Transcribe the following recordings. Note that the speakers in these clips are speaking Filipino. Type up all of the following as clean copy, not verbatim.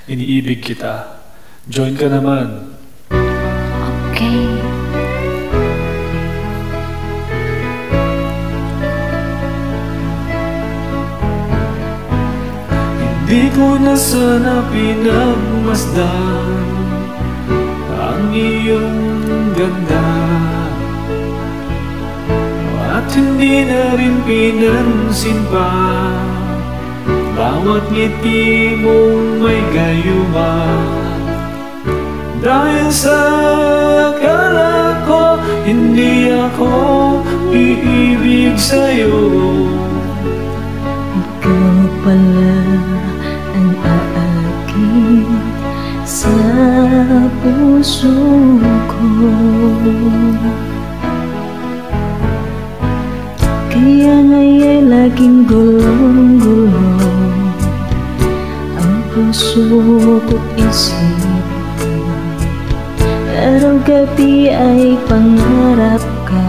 iniibig kita. Join ka naman. Okay. Di ko na sana pinagmasdan ang iyong ganda, at hindi na rin pinansin pa bawat ngiti mong may gayuma. Dahil sa akala ko hindi ako iibig sa'yo, ikaw pala ang aakit sa puso ko. Kaya ngaya'y laging gulong-gulong ang puso ko't isip ko. Araw-gabi ay pangarap ka,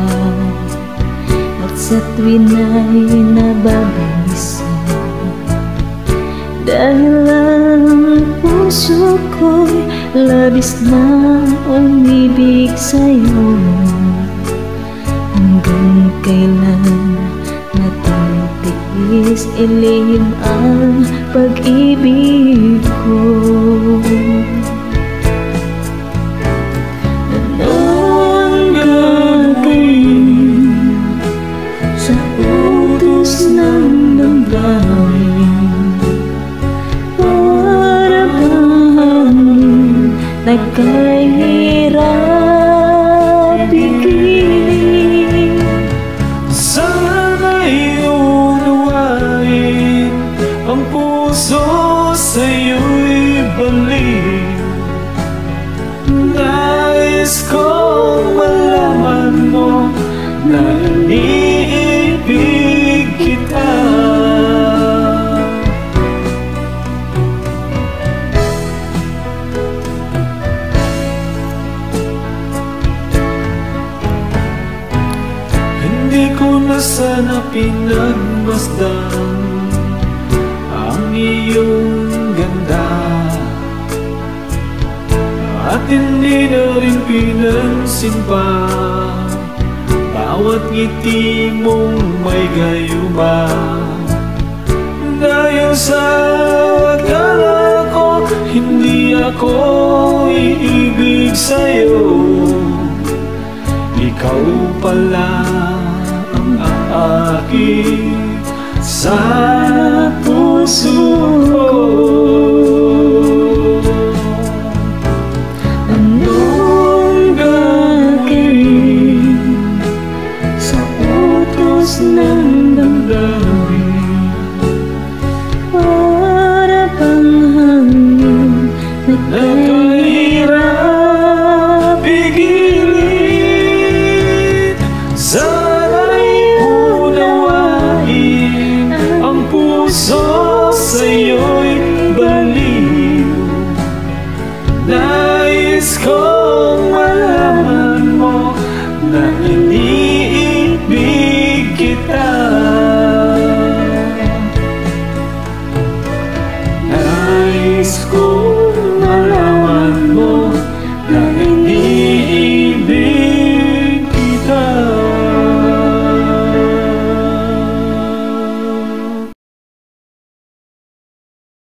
at sa tuwin ay nababalisa. Dahil ang puso ko'y labis na umibig sa'yo. Hanggang kailan natitiis ilihim ang pag-ibig ko? Ano ang gagawin sa utos ng damdamin? Nagkahirap pigilin. Sana'y unawain ang puso sa'yo'y balik. Nais kong malaman mo na iniibig kita. Hindi ko na sana pinagmasdan ang iyong ganda, at hindi na rin pinansin pa bawat ngiti mong may gayuma. Dahil sa akala ko hindi ako iibig sa'yo, ikaw pala ang aakit sa puso ko. Anong gagawin sa utos ng damdamin? Para bang hangin nagkahirap pigilin. Sana'y unawain ang puso sa'yo'y baliw. Nais kong malaman mo na iniibig kita. Nais kong